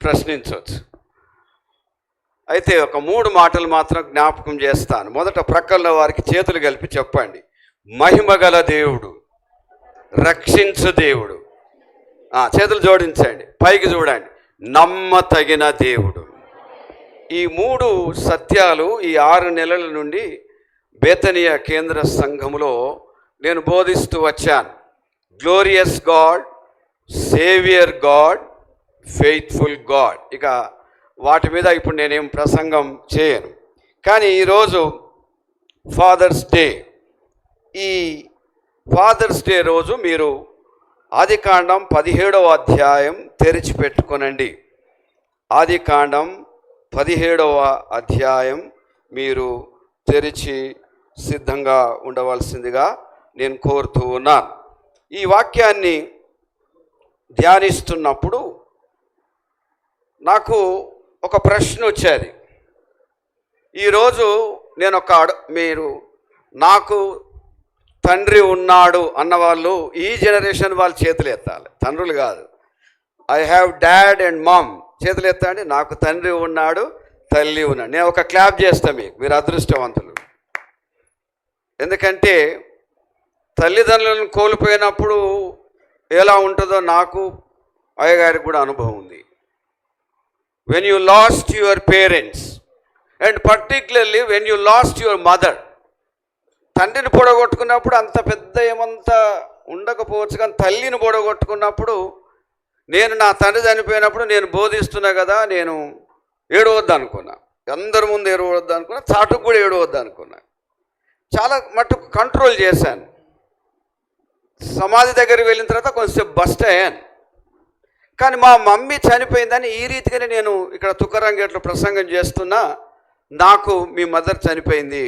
ప్రశ్నించవచ్చు. అయితే ఒక 3 మాటలు మాత్రం జ్ఞాపకం చేస్తాను. మొదట ప్రక్కల్లో వారికి చేతులు కలిపి చెప్పండి, మహిమగల దేవుడు, రక్షించు దేవుడు. చేతులు జోడించండి, పైకి చూడండి, నమ్మతగిన దేవుడు. ఈ 3 సత్యాలు ఈ 6 నెలల నుండి బేతనియా కేంద్ర సంఘములో నేను బోధిస్తూ వచ్చాను. Glorious God, saviour God, faithful God. ఇక వాటి మీద ఇప్పుడు నేనేం ప్రసంగం చేయను. కానీ ఈరోజు ఫాదర్స్ డే. ఈ ఫాదర్స్ డే రోజు మీరు ఆదికాండం 17వ అధ్యాయం తెరిచిపెట్టుకొనండి. ఆదికాండం 17వ అధ్యాయం మీరు తెరిచి సిద్ధంగా ఉండవలసిందిగా నేను కోరుతూ ఉన్నాను. ఈ వాక్యాన్ని ధ్యానిస్తున్నప్పుడు నాకు ఒక ప్రశ్న వచ్చేది. ఈరోజు నేను మీరు నాకు తండ్రి ఉన్నాడు అన్నవాళ్ళు ఈ జనరేషన్ వాళ్ళు చేతులు ఎత్తాలి, తండ్రులు కాదు. I have dad and mom చేతులు ఎత్తండి. నాకు తండ్రి ఉన్నాడు, తల్లి ఉన్నాడు. నేను ఒక క్లాప్ చేస్తాను, మీరు అదృష్టవంతులు. ఎందుకంటే తల్లిదండ్రులను కోల్పోయినప్పుడు ఎలా ఉంటుందో నాకు అయ్యగారికి కూడా అనుభవం ఉంది. when you lost your parents and particularly when you lost your mother. తండ్రిని పొడగొట్టుకున్నప్పుడు అంత పెద్ద ఏమంతా ఉండకపోవచ్చు, కానీ తల్లిని పొడగొట్టుకున్నప్పుడు నేను నా తండ్రి చనిపోయినప్పుడు నేను బోధిస్తున్నా కదా, నేను ఏడవద్దు అనుకున్నా, అందరి ముందు ఏడవద్దు అనుకున్నా, చాటుకు కూడా ఏడవద్దు అనుకున్నా. చాలా మట్టుకు కంట్రోల్ చేశాను. సమాధి దగ్గరికి వెళ్ళిన తర్వాత కొంచెం బస్ట్ అయ్యాను. కానీ మా మమ్మీ చనిపోయిందని ఈ రీతిగానే నేను ఇక్కడ తుకారాంగేట్లో ప్రసంగం చేస్తున్నా, నాకు మీ మదర్ చనిపోయింది.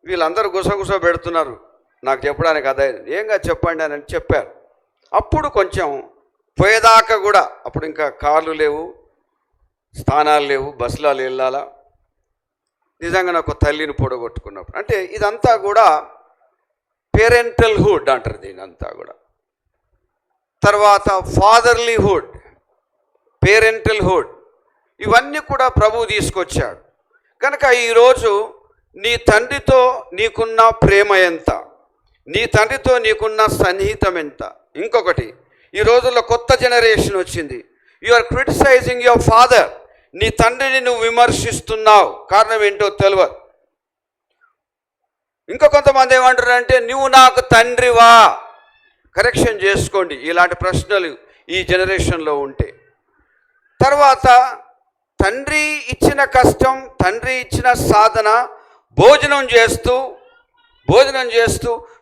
వీళ్ళందరూ గుసగుస పెడుతున్నారు నాకు చెప్పడానికి. అదే ఏంగా చెప్పండి అని చెప్పారు. అప్పుడు కొంచెం పోయేదాకా కూడా, అప్పుడు ఇంకా కార్లు లేవు, స్థానాలు లేవు, బస్సులో వెళ్ళాలా. నిజంగా నాకు తల్లిని పొడగొట్టుకున్నప్పుడు అంటే ఇదంతా కూడా పేరెంటల్ హుడ్ అంటారు దీని అంతా కూడా. తర్వాత ఫాదర్లీహుడ్, పేరెంటల్ హుడ్, ఇవన్నీ కూడా ప్రభువు తీసుకొచ్చాడు. కనుక ఈరోజు నీ తండ్రితో నీకున్న ప్రేమ ఎంత, నీ తండ్రితో నీకున్న సన్నిహితం ఎంత. ఇంకొకటి, ఈ రోజుల్లో కొత్త జనరేషన్ వచ్చింది. You are criticising your father. నీ తండ్రిని నువ్వు విమర్శిస్తున్నావు, కారణం ఏంటో తెలియదు. ఇంకా కొంతమంది ఏమంటారు అంటే, నువ్వు నాకు తండ్రివా? కరెక్షన్ చేసుకోండి ఇలాంటి ప్రశ్నలు ఈ జనరేషన్లో ఉంటే. తర్వాత తండ్రి ఇచ్చిన కష్టం, తండ్రి ఇచ్చిన సాధన, భోజనం చేస్తూ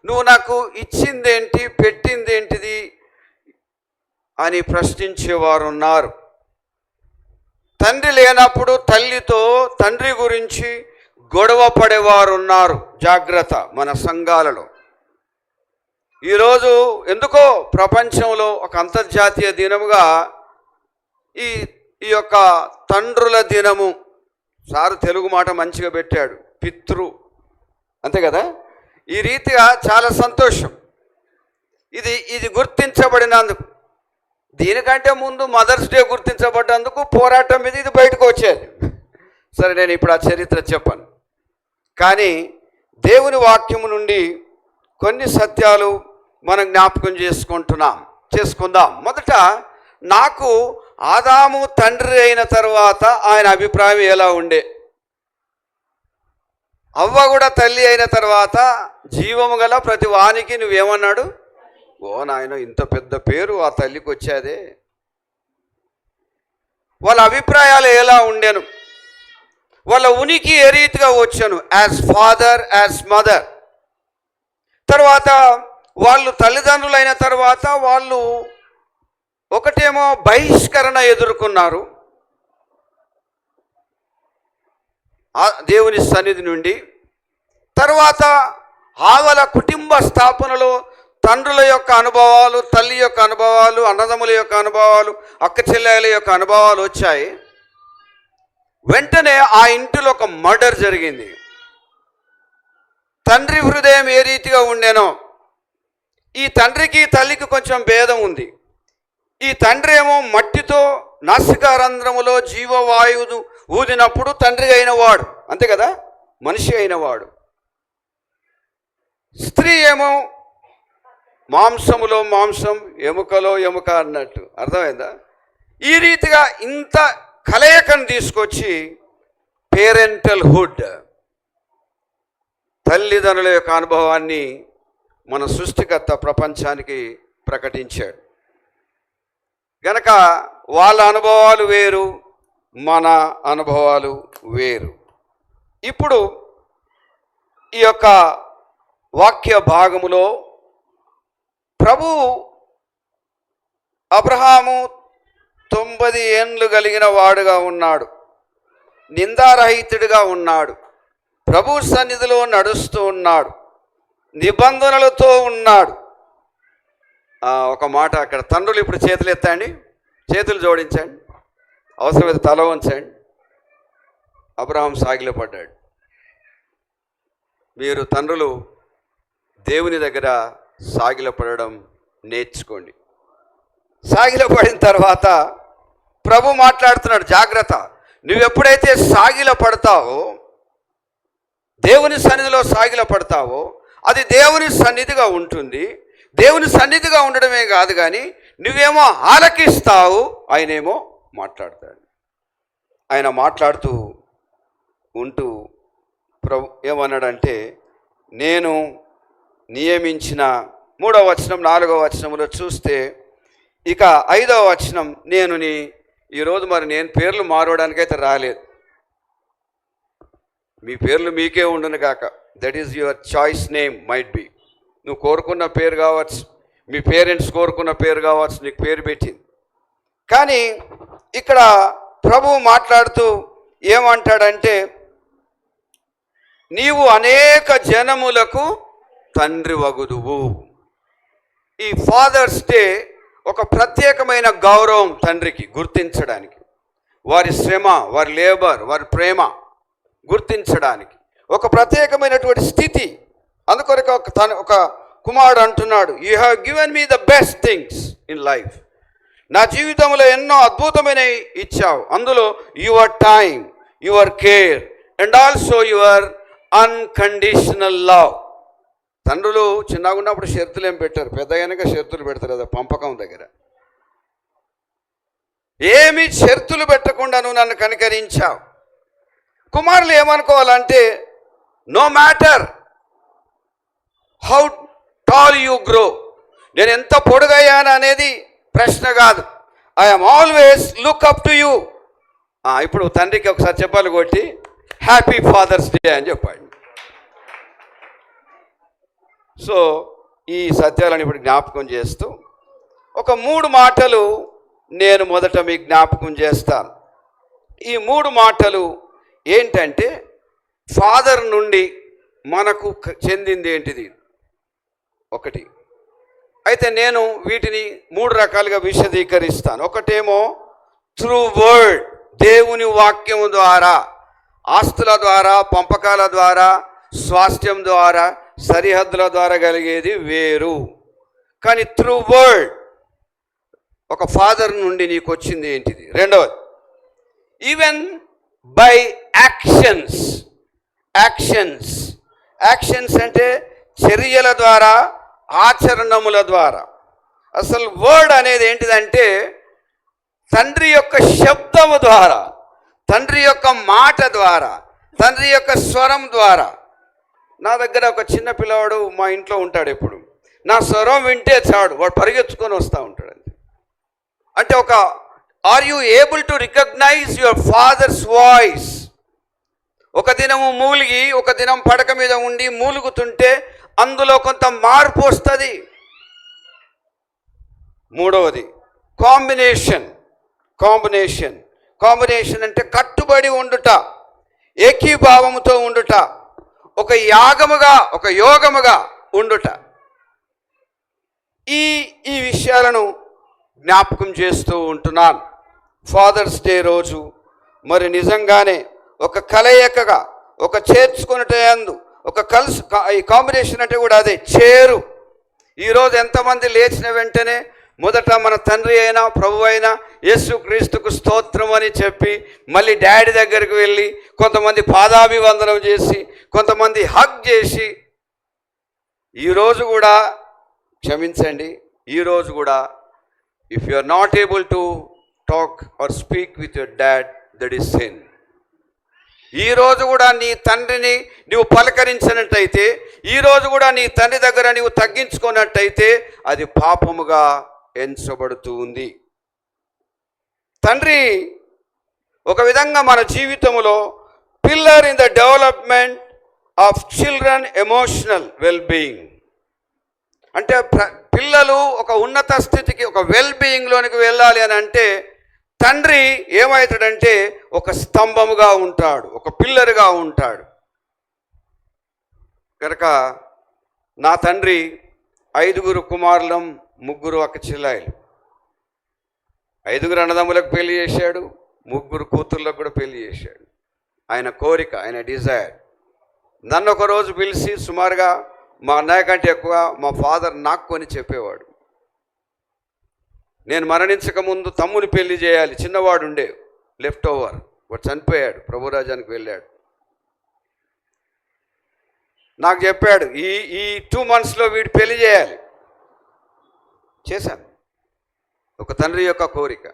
నువ్వు నాకు ఇచ్చిందేంటి, పెట్టిందేంటిది అని ప్రశ్నించేవారు ఉన్నారు. తండ్రి లేనప్పుడు తల్లితో తండ్రి గురించి గొడవ పడేవారు ఉన్నారు. జాగ్రత్త మన సంఘాలలో. ఈరోజు ఎందుకో ప్రపంచంలో ఒక అంతర్జాతీయ దినముగా ఈ యొక్క తండ్రుల దినము, సారు తెలుగు మాట మంచిగా పెట్టాడు, పితృ, అంతే కదా. ఈ రీతిగా చాలా సంతోషం. ఇది గుర్తించబడినందుకు. దీనికంటే ముందు మదర్స్ డే గుర్తించబడ్డందుకు పోరాటం మీద ఇది బయటకు వచ్చేది. సరే, నేను ఇప్పుడు ఆ చరిత్ర చెప్పను. కానీ దేవుని వాక్యము నుండి కొన్ని సత్యాలు మనం జ్ఞాపకం చేసుకుందాం. మొదట, నాకు ఆదాము తండ్రి అయిన తర్వాత ఆయన అభిప్రాయం ఎలా ఉండే? అవ్వ కూడా తల్లి అయిన తర్వాత జీవము గల ప్రతి వానికి నువ్వేమన్నాడు? ఓ నాయన, ఇంత పెద్ద పేరు ఆ తల్లికి వచ్చేదే. వాళ్ళ అభిప్రాయాలు ఎలా ఉండేను, వాళ్ళ ఉనికి ఏ రీతిగా వచ్చాను, యాజ్ ఫాదర్, యాజ్ మదర్. తర్వాత వాళ్ళు తల్లిదండ్రులైన తర్వాత వాళ్ళు ఒకటేమో బహిష్కరణ ఎదుర్కొన్నారు దేవుని సన్నిధి నుండి. తర్వాత ఆవల కుటుంబ స్థాపనలో తండ్రుల యొక్క అనుభవాలు, తల్లి యొక్క అనుభవాలు, అన్నదమ్ముల యొక్క అనుభవాలు, అక్క చెల్లెల యొక్క అనుభవాలు వచ్చాయి. వెంటనే ఆ ఇంటిలో ఒక మర్డర్ జరిగింది. తండ్రి హృదయం ఏ రీతిగా ఉండేనో, ఈ తండ్రికి తల్లికి కొంచెం భేదం ఉంది. ఈ తండ్రి ఏమో మట్టితో నాసికారంధ్రములో జీవవాయువును ఊదినప్పుడు తండ్రి అయినవాడు, అంతే కదా, మనిషి అయినవాడు. స్త్రీ ఏమో మాంసములో మాంసం, ఎముకలో ఎముక అన్నట్టు. అర్థమైందా? ఈ రీతిగా ఇంత కలయికను తీసుకొచ్చి పేరెంటల్ హుడ్, తల్లిదండ్రుల యొక్క అనుభవాన్ని మన సృష్టికర్త ప్రపంచానికి ప్రకటించాడు. గనక వాళ్ళ అనుభవాలు వేరు, మన అనుభవాలు వేరు. ఇప్పుడు ఈ యొక్క వాక్య భాగములో ప్రభు అబ్రహాము 90 ఏండ్లు కలిగిన వాడుగా ఉన్నాడు, నిందారహితుడిగా ఉన్నాడు, ప్రభు సన్నిధిలో నడుస్తూ ఉన్నాడు, నిబంధనలతో ఉన్నాడు. ఒక మాట అక్కడ తండ్రులు ఇప్పుడు చేతులు ఎత్తండి, చేతులు జోడించండి, అవసరమైతే తల ఉంచండి. అబ్రహాం సాగిలపడ్డాడు. మీరు తండ్రులు దేవుని దగ్గర సాగిలపడడం నేర్చుకోండి. సాగిలపడిన తర్వాత ప్రభు మాట్లాడుతున్నాడు, జాగ్రత్త, నువ్వెప్పుడైతే సాగిలపడతావో, దేవుని సన్నిధిలో సాగిలపడతావో, అది దేవుని సన్నిధిగా ఉంటుంది. దేవుని సన్నిధిగా ఉండడమే కాదు, కానీ నువ్వేమో ఆలకిస్తావు, ఆయనేమో మాట్లాడతాడు. ఆయన మాట్లాడుతూ ఉంటూ ప్రభు ఏమన్నాడంటే, నేను నియమించిన 3వ వచనం 4వ వచనంలో చూస్తే, ఇక 5వ వచనం, నేను ఈరోజు మరి నేను పేర్లు మారవడానికైతే రాలేదు, మీ పేర్లు మీకే ఉండును కాక, that is your choice name might be. నువ్వు కోరుకున్న పేరు కావచ్చు, మీ పేరెంట్స్ కోరుకున్న పేరు కావచ్చు, నీకు పేరు పెట్టింది. కానీ ఇక్కడ ప్రభువు మాట్లాడుతూ ఏమంటాడంటే, నీవు అనేక జనములకు తండ్రి వగుదువు. ఈ ఫాదర్స్ డే ఒక ప్రత్యేకమైన గౌరవం తండ్రికి గుర్తించడానికి, వారి శ్రమ, వారి లేబర్, వారి ప్రేమ గుర్తించడానికి ఒక ప్రత్యేకమైనటువంటి స్థితి. అందుకొరకు ఒక కుమారుడు అంటున్నాడు, you have given me the best things in life. నా జీవితంలో ఎన్నో అద్భుతమైనవి ఇచ్చావు, అందులో your time, your care and also your unconditional love. తండ్రులు చిన్నగా ఉన్నప్పుడు షరతులు ఏం పెట్టారు, పెద్దగానక షరతులు పెడతారు కదా పంపకం దగ్గర. ఏమి షరతులు పెట్టకుండా నువ్వు నన్ను కనికరించావు. కుమారులు ఏమనుకోవాలంటే, no matter how tall you grow, నేను ఎంత పొడుగయ్యాను అనేది ప్రశ్న కాదు, I'm always look up to you. ఇప్పుడు తండ్రికి ఒకసారి చెప్పాలి కొట్టి హ్యాపీ ఫాదర్స్ డే అని చెప్పండి. సో ఈ సత్యాలను ఇప్పుడు జ్ఞాపకం చేస్తూ ఒక 3 మాటలు నేను మొదట మీకు జ్ఞాపకం చేస్తాను. ఈ 3 మాటలు ఏంటంటే, ఫాదర్ నుండి మనకు చెందింది ఏంటిది ఒకటి. అయితే నేను వీటిని 3 రకాలుగా విశదీకరిస్తాను. ఒకటేమో త్రూ వర్డ్, దేవుని వాక్యము ద్వారా, ఆస్తుల ద్వారా, పంపకాల ద్వారా, స్వాస్థ్యం ద్వారా, సరిహద్దుల ద్వారా కలిగేది వేరు. కానీ త్రూ వర్డ్ ఒక ఫాదర్ నుండి నీకు వచ్చింది ఏంటిది. రెండవది, ఈవెన్ బై యాక్షన్స్. యాక్షన్స్ అంటే చర్యల ద్వారా, ఆచరణముల ద్వారా. అసలు వర్డ్ అనేది ఏంటిదంటే, తండ్రి యొక్క శబ్దము ద్వారా, తండ్రి యొక్క మాట ద్వారా, తండ్రి యొక్క స్వరం ద్వారా. నా దగ్గర ఒక చిన్న పిల్లవాడు మా ఇంట్లో ఉంటాడు. ఎప్పుడు నా స్వరం వింటే చాడు, వాడు పరిగెత్తుకొని వస్తూ ఉంటాడు. అంటే are you able to recognise your father's voice? ఒక దినము మూలిగి, ఒక దినం పడక మీద ఉండి మూలుగుతుంటే అందులో కొంత మార్పు వస్తుంది. మూడవది కాంబినేషన్ అంటే కట్టుబడి ఉండుట, ఏకీభావముతో ఉండుట, ఒక యాగముగా, ఒక యోగముగా ఉండుట. ఈ విషయాలను జ్ఞాపకం చేస్తూ ఉంటున్నాను. ఫాదర్స్ డే రోజు మరి నిజంగానే ఒక కలయికగా, ఒక చేర్చుకునేటందు, ఒక ఈ కాంబినేషన్ అంటే కూడా అదే చేరు. ఈరోజు ఎంతమంది లేచిన వెంటనే మొదట మన తండ్రి అయినా ప్రభు అయినా యేసుక్రీస్తుకు స్తోత్రం అని చెప్పి మళ్ళీ డాడీ దగ్గరికి వెళ్ళి కొంతమంది పాదాభివందనం చేసి కొంతమంది హగ్ చేసి, ఈరోజు కూడా క్షమించండి, ఈరోజు కూడా if you are not able to talk or speak with your dad, that is sin. ఈరోజు కూడా నీ తండ్రిని నువ్వు పలకరించినట్టయితే, ఈరోజు కూడా నీ తండ్రి దగ్గర నువ్వు తగ్గించుకున్నట్టయితే అది పాపముగా ఎంచబడుతూ ఉంది. తండ్రి ఒక విధంగా మన జీవితంలో pillar in the development of children emotional wellbeing. అంటే పిల్లలు ఒక ఉన్నత స్థితికి, ఒక వెల్బీయింగ్లోనికి వెళ్ళాలి అని అంటే తండ్రి ఏమవుతాడంటే ఒక స్తంభముగా ఉంటాడు, ఒక పిల్లర్గా ఉంటాడు. కనుక నా తండ్రి 5 కుమారులం, 3 అక్క చెల్లెలు. 5 అన్నదమ్ములకు పెళ్లి చేశాడు, 3 కూతుర్లకు కూడా పెళ్లి చేశాడు. ఆయన కోరిక, ఆయన డిజైర్. నన్ను ఒకరోజు పిలిచి సుమారుగా మా అన్నయ్య కంటే ఎక్కువ మా ఫాదర్ నాకు కొని చెప్పేవాడు. నేను మరణించక ముందు తమ్ముని పెళ్లి చేయాలి, చిన్నవాడు ఉండే లెఫ్ట్ ఓవర్, వాడు చనిపోయాడు, ప్రభురాజానికి వెళ్ళాడు. నాకు చెప్పాడు ఈ 2 monthsలో వీడు పెళ్లి చేయాలి. చేశాను. ఒక తండ్రి యొక్క కోరిక.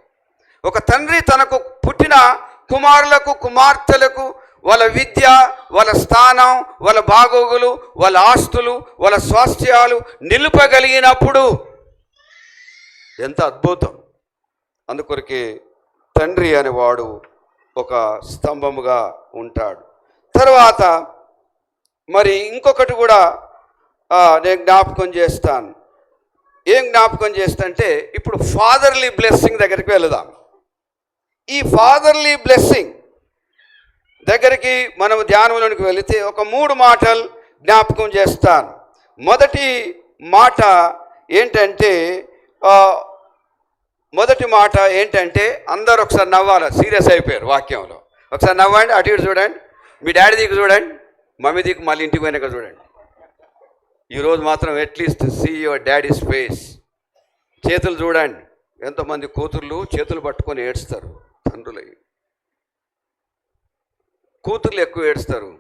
ఒక తండ్రి తనకు పుట్టిన కుమారులకు కుమార్తెలకు వాళ్ళ విద్య, వాళ్ళ స్థానం, వాళ్ళ బాగోగులు, వాళ్ళ ఆస్తులు, వాళ్ళ స్వాస్థ్యాలు నిలుపగలిగినప్పుడు ఎంత అద్భుతం. అందుకొరకే తండ్రి అనేవాడు ఒక స్తంభముగా ఉంటాడు. తర్వాత మరి ఇంకొకటి కూడా నేను జ్ఞాపకం చేస్తాను. ఏం జ్ఞాపకం చేస్తంటే, ఇప్పుడు ఫాదర్లీ బ్లెస్సింగ్ దగ్గరికి వెళదాం. ఈ ఫాదర్లీ బ్లెస్సింగ్ దగ్గరికి మనం ధ్యానంలోనికి వెళితే ఒక 3 మాటలు జ్ఞాపకం చేస్తాను. మొదటి మాట ఏంటంటే అందరు ఒకసారి నవ్వాలి. సీరియస్ అయిపోయారు వాక్యంలో. ఒకసారి నవ్వండి, అటు ఇటు చూడండి, మీ డాడీ దిక్కు చూడండి, మమ్మీ దిక్కు మళ్ళీ ఇంటికి పోయినాక చూడండి. ఈరోజు మాత్రం at least see your daddy's face. చేతులు చూడండి. ఎంతోమంది కూతుర్లు చేతులు పట్టుకొని ఏడుస్తారు తండ్రులై. కూతుర్లు ఎక్కువ ఏడుస్తారు,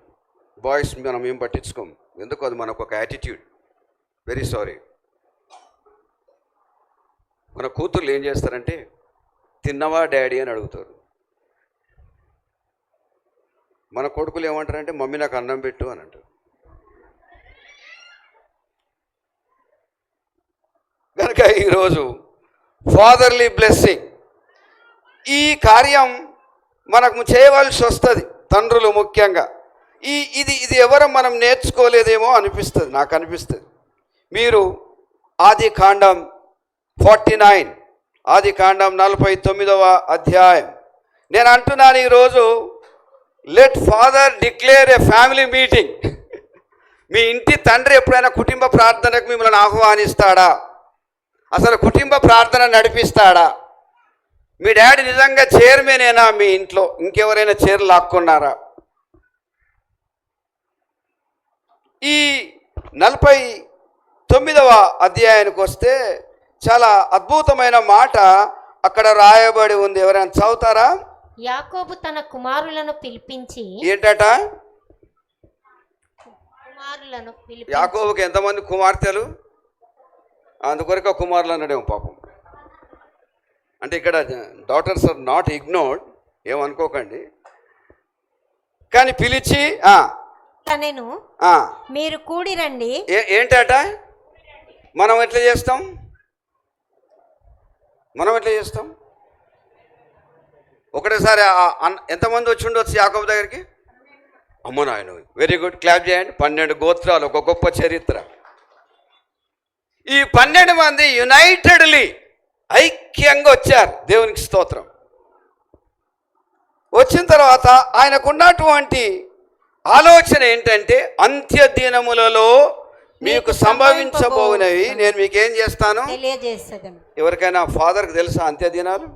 బాయ్స్ మనం ఏం పట్టించుకోం. ఎందుకు? అది మనకు ఒక యాటిట్యూడ్. Very sorry. మన కూతుర్లు ఏం చేస్తారంటే, తిన్నవా డాడీ అని అడుగుతారు. మన కొడుకులు ఏమంటారంటే, మమ్మీ నాకు అన్నం పెట్టు అని అంటారు. కనుక ఈరోజు ఫాదర్లీ బ్లెస్సింగ్ ఈ కార్యం మనకు చేయవలసి వస్తుంది, తండ్రులు ముఖ్యంగా. ఇది ఎవరు మనం నేర్చుకోలేదేమో అనిపిస్తుంది, నాకు అనిపిస్తుంది. మీరు ఆదికాండం 49, ఆదికాండం 49వ అధ్యాయం. నేను అంటున్నాను ఈరోజు, let father declare a family meeting. మీ ఇంటి తండ్రి ఎప్పుడైనా కుటుంబ ప్రార్థనకు మిమ్మల్ని ఆహ్వానిస్తాడా? అసలు కుటుంబ ప్రార్థన నడిపిస్తాడా? మీ డాడీ నిజంగా చైర్మనేనా మీ ఇంట్లో? ఇంకెవరైనా చైర్ లాక్కున్నారా? ఈ 49వ అధ్యాయానికి వస్తే చాలా అద్భుతమైన మాట అక్కడ రాయబడి ఉంది. ఎవరైనా చదువుతారా? యాకోబు తన కుమారులను పిలిపించి. ఏంటట? కుమారులను పిలిపించి. యాకోబుకి ఎంతమంది కుమార్తెలు? అందుకొరకు కుమారులు అన్నాడేమో పాపం. అంటే ఇక్కడ డాటర్స్ ఆర్ నాట్ ఇగ్నోర్డ్, ఏమనుకోకండి. కానీ పిలిచి నేను మీరు కూడి రండి. ఏంటట? మనం ఎట్లా చేస్తాం? ఒకటేసారి ఎంతమంది వచ్చి ఉండొచ్చు యాకోబు దగ్గరికి? అమ్మో నాయన, వెరీ గుడ్, క్లాప్ చేయండి. 12 గోత్రాలు, ఒక గొప్ప చరిత్ర. ఈ 12 మంది యునైటెడ్లీ ఐక్యంగా వచ్చారు. దేవునికి స్తోత్రం. వచ్చిన తర్వాత ఆయనకున్నటువంటి ఆలోచన ఏంటంటే, అంత్య దినములలో మీకు సంభవించబోనవి నేను మీకేం చేస్తాను తెలియజేస్తాను. ఎవరికైనా ఫాదర్కి తెలుసా అంత్య దినాలు?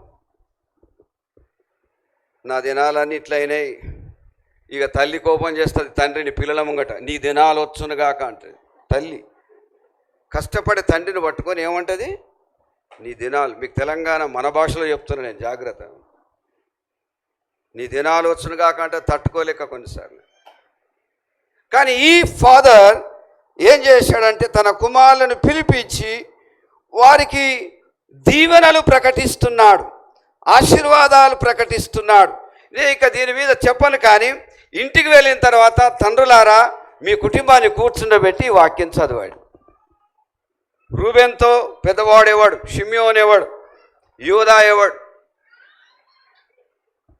నా దినాలన్నీ ఇట్లయినాయి. ఇక తల్లి కోపం చేస్తుంది తండ్రిని పిల్లల ముంగట, నీ దినాలు వచ్చునుగాక అంటుంది. తల్లి కష్టపడి తండ్రిని పట్టుకొని ఏమంటుంది? నీ దినాలు, మీకు తెలంగాణ మన భాషలో చెప్తున్నా నేను, జాగ్రత్త. నీ దినాలు వచ్చును కాకంటే తట్టుకోలేక కొన్నిసార్లు. కానీ ఈ ఫాదర్ ఏం చేశాడంటే తన కుమారులను పిలిపించి వారికి దీవెనలు ప్రకటిస్తున్నాడు, ఆశీర్వాదాలు ప్రకటిస్తున్నాడు. నేను ఇక దీని మీద చెప్పను, కానీ ఇంటికి వెళ్ళిన తర్వాత తండ్రులారా మీ కుటుంబాన్ని కూర్చుండబెట్టి వాక్యం చదివాడు. రూబెన్తో పెద్దవాడేవాడు, షిమ్యోన్ ఎవడు, యూదా ఎవడు,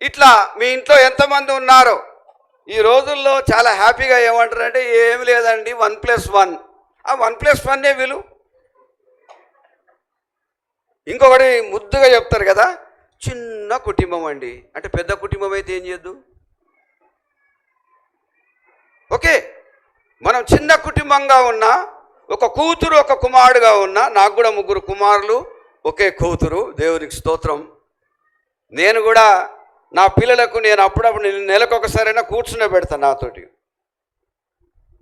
ఇట్లా మీ ఇంట్లో ఎంతమంది ఉన్నారో ఈ రోజుల్లో చాలా హ్యాపీగా ఏమంటారంటే ఏమి లేదండి 1+1. ఆ 1+1 విలు. ఇంకొకటి ముద్దుగా చెప్తారు కదా, చిన్న కుటుంబం అండి అంటే పెద్ద కుటుంబం అయితే ఏం చేయద్దు. ఓకే, మనం చిన్న కుటుంబంగా ఉన్నా, ఒక కూతురు ఒక కుమారుడుగా ఉన్నా, నాకు కూడా 3 కుమారులు ఒకే కూతురు, దేవునికి స్తోత్రం. నేను కూడా నా పిల్లలకు నేను అప్పుడప్పుడు నెలకొకసారైనా కూర్చునే పెడతాను నాతోటి.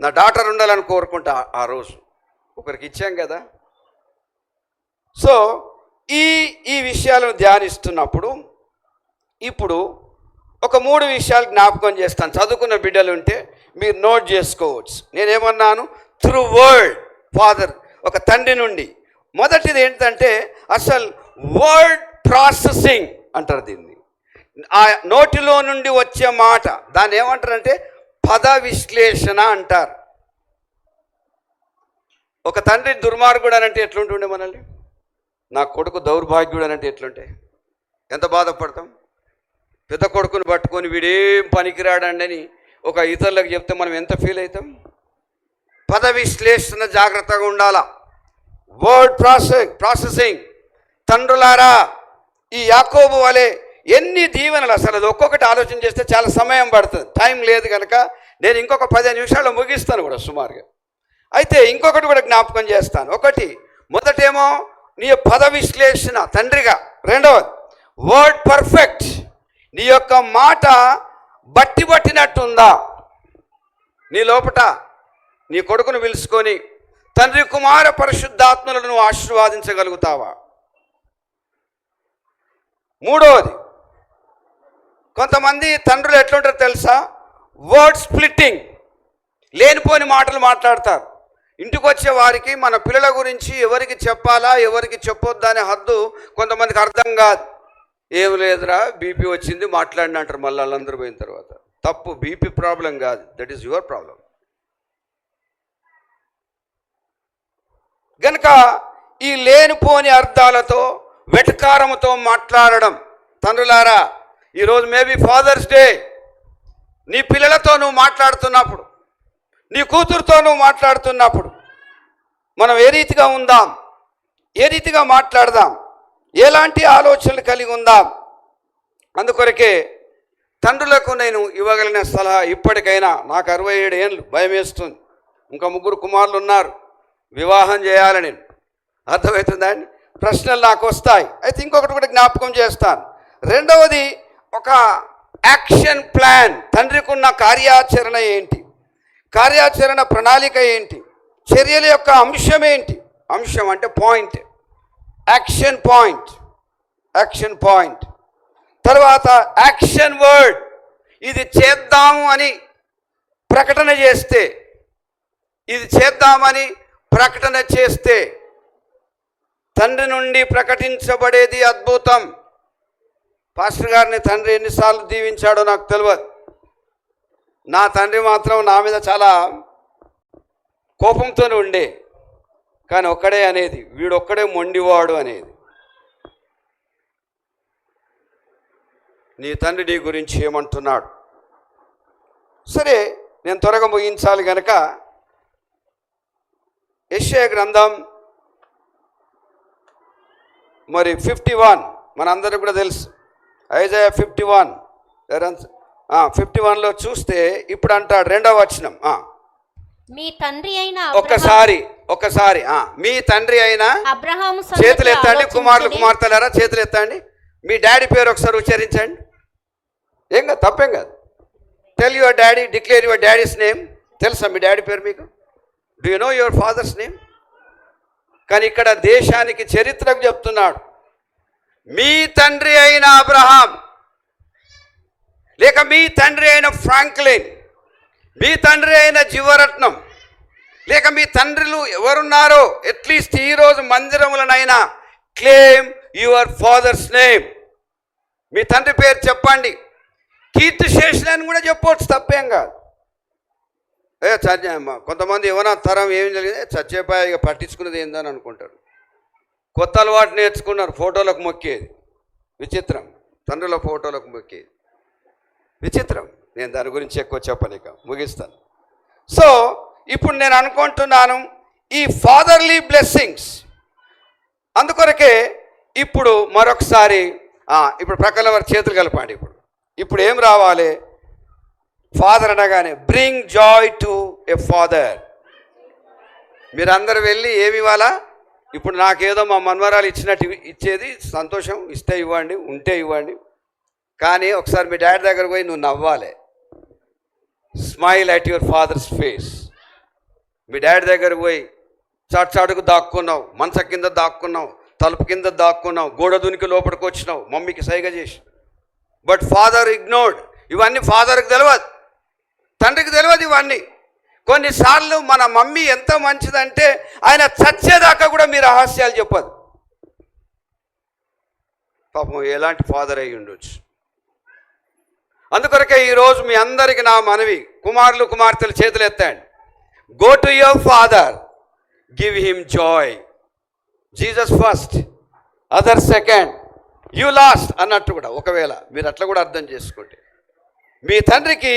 నా డాటర్ ఉండాలని కోరుకుంటా. ఆ రోజు ఒకరికి ఇచ్చాం కదా. సో ఈ విషయాలను ధ్యానిస్తున్నప్పుడు ఇప్పుడు ఒక 3 విషయాలు జ్ఞాపకం చేస్తాను. చదువుకున్న బిడ్డలు ఉంటే మీరు నోట్ చేసుకోవచ్చు. నేనేమన్నాను? త్రూ వర్డ్ ఫాదర్, ఒక తండ్రి నుండి. మొదటిది ఏంటంటే అసలు వర్డ్ ప్రాసెసింగ్ అంటారు దీన్ని. ఆ నోటిలో నుండి వచ్చే మాట, దాన్ని ఏమంటారంటే పద విశ్లేషణ అంటారు. ఒక తండ్రి దుర్మార్గుడు అని అంటే ఎట్లుంటుండే మనల్ని? నా కొడుకు దౌర్భాగ్యుడు అని అంటే ఎట్లుంటే ఎంత బాధపడతాం? పెద్ద కొడుకుని పట్టుకొని వీడేం పనికిరాడండి అని ఒక ఇతరులకు చెప్తే మనం ఎంత ఫీల్ అవుతాం? పద విశ్లేషణ జాగ్రత్తగా ఉండాలా. Word processing. తండ్రులారా, ఈ యాకోబు వలె ఎన్ని దీవెనలు, అసలు అది ఒక్కొక్కటి ఆలోచన చేస్తే చాలా సమయం పడుతుంది, టైం లేదు కనుక నేను ఇంకొక 15 నిమిషాల్లో ముగిస్తాను కూడా సుమారుగా. అయితే ఇంకొకటి కూడా జ్ఞాపకం చేస్తాను. మొదటేమో నీ పద విశ్లేషణ తండ్రిగా. రెండవది వర్డ్ పర్ఫెక్ట్. నీ యొక్క మాట పట్టినట్టుందా? నీ లోపట నీ కొడుకును పిలుచుకొని తండ్రి కుమార పరిశుద్ధాత్మలను నువ్వు ఆశీర్వాదించగలుగుతావా? మూడవది, కొంతమంది తండ్రులు ఎట్లుంటారో తెలుసా? Word splitting. లేనిపోని మాటలు మాట్లాడతారు. ఇంటికి వచ్చే వారికి మన పిల్లల గురించి ఎవరికి చెప్పాలా ఎవరికి చెప్పొద్దా అనే హద్దు కొంతమందికి అర్థం కాదు. ఏం లేదురా బీపీ వచ్చింది మాట్లాడిన అంటారు మళ్ళీ వాళ్ళందరూ పోయిన తర్వాత. తప్పు, బీపీ ప్రాబ్లం కాదు, దట్ ఈస్ యువర్ ప్రాబ్లం. గనుక ఈ లేనిపోని అర్థాలతో వెటకారముతో మాట్లాడడం. తండ్రులారా, ఈరోజు మేబీ ఫాదర్స్ డే. నీ పిల్లలతో నువ్వు మాట్లాడుతున్నప్పుడు, నీ కూతురుతో నువ్వు మాట్లాడుతున్నప్పుడు మనం ఏ రీతిగా ఉందాం, ఏ రీతిగా మాట్లాడదాం, ఎలాంటి ఆలోచనలు కలిగి ఉందాం. అందుకొరకే తండ్రులకు నేను ఇవ్వగలిగిన సలహా, ఇప్పటికైనా నాకు 67 ఏళ్ళు, భయం వేస్తుంది. ఇంకా 3 కుమారులు ఉన్నారు, వివాహం చేయాలని. అర్థమవుతుందా అండి? ప్రశ్నలు నాకు వస్తాయి. అయితే ఇంకొకటి కూడా జ్ఞాపకం చేస్తాను. రెండవది, ఒక యాక్షన్ ప్లాన్. తండ్రికి ఉన్న కార్యాచరణ ఏంటి, కార్యాచరణ ప్రణాళిక ఏంటి, చర్యల యొక్క అంశం ఏంటి? అంశం అంటే point, action point, action point. తర్వాత యాక్షన్ వర్డ్. ఇది చేద్దాము అని ప్రకటన చేస్తే, ఇది చేద్దామని ప్రకటన చేస్తే తండ్రి నుండి ప్రకటించబడేది అద్భుతం. పాస్టర్ గారిని తండ్రి ఎన్నిసార్లు దీవించాడో నాకు తెలియదు. నా తండ్రి మాత్రం నా మీద చాలా కోపంతోనే ఉండే, కానీ ఒక్కడే అనేది, వీడొక్కడే మొండివాడు అనేది. నీ తండ్రి నీ గురించి ఏమంటున్నాడు? సరే, నేను త్వరగా ముగించాలి గనక యెషయా గ్రంథం మరి 51 మనందరికీ కూడా తెలుసు. ఐజయా 51లో చూస్తే ఇప్పుడు అంటాడు, 2వ వచనం. మీ తండ్రి అయిన ఒక్కసారి మీ తండ్రి అయిన అబ్రహాము చేతులు ఎత్తండి. కుమారులు కుమార్తెలారా చేతులు ఎత్తండి. మీ డాడీ పేరు ఒకసారి ఉచ్చరించండి. ఏం కాదు, తప్పేం కాదు. Tell your daddy, declare your daddy's name. తెలుసా మీ డాడీ పేరు మీకు? Do you know your father's name? కానీ ఇక్కడ దేశానికి చరిత్రకు చెప్తున్నాడు. మీ తండ్రి అయిన అబ్రహాం, లేక మీ తండ్రి అయిన ఫ్రాంక్లిన్, మీ తండ్రి అయిన జీవరత్నం, లేక మీ తండ్రులు ఎవరున్నారో అట్లీస్ట్ ఈరోజు మందిరములనైనా క్లెయిమ్ యువర్ ఫాదర్స్ నేమ్. మీ తండ్రి పేరు చెప్పండి. కీర్తిశేషులు అని కూడా చెప్పవచ్చు, తప్పేం కాదు. కొంతమంది ఏమైనా తరం ఏం జరిగింది, చచ్చేపాయ ఇక పట్టించుకునేది ఏందని అనుకుంటారు. కొత్త అలవాటు నేర్చుకున్నారు, ఫోటోలకు మొక్కేది. విచిత్రం, తండ్రుల ఫోటోలకు మొక్కేది విచిత్రం. నేను దాని గురించి ఎక్కువ చెప్పనిక ముగిస్తాను. సో ఇప్పుడు నేను అనుకుంటున్నాను ఈ ఫాదర్లీ బ్లెస్సింగ్స్, అందుకొరకే ఇప్పుడు మరొకసారి ఇప్పుడు ప్రక్కన వారి చేతులు కలపండి. ఇప్పుడు ఏం రావాలి? ఫాదర్ అనగానే bring joy to a father. మీరందరూ వెళ్ళి ఏమి ఇవ్వాలా? ఇప్పుడు నాకేదో మా మన్మరాలు ఇచ్చినట్టు ఇచ్చేది సంతోషం, ఇస్తే ఇవ్వండి, ఉంటే ఇవ్వండి. కానీ ఒకసారి మీ డాడీ దగ్గరకు పోయి నువ్వు నవ్వాలి. Smile at your father's face. మీ డాడీ దగ్గరకు పోయి చాటుకు దాక్కున్నావు, మంచ కింద దాక్కున్నావు, తలుపు కింద దాక్కున్నావు, గోడ దునికి లోపలికి వచ్చినావు, మమ్మీకి సైగ చేసి. But father ignored. ఇవన్నీ ఫాదర్కి తెలియదు, తండ్రికి తెలియదు ఇవన్నీ. కొన్నిసార్లు మన మమ్మీ ఎంత మంచిదంటే ఆయన చచ్చేదాకా కూడా మీ రహస్యాలు చెప్పదు. పాపం ఎలాంటి ఫాదర్ అయి ఉండొచ్చు. అందుకొరకే ఈరోజు మీ అందరికీ నా మనవి, కుమారులు కుమార్తెలు చేతులు ఎత్తండి. Go to your father, give him Joy. Jesus first, other second, you last అన్నట్టు కూడా ఒకవేళ మీరు అట్లా కూడా అర్థం చేసుకోండి. మీ తండ్రికి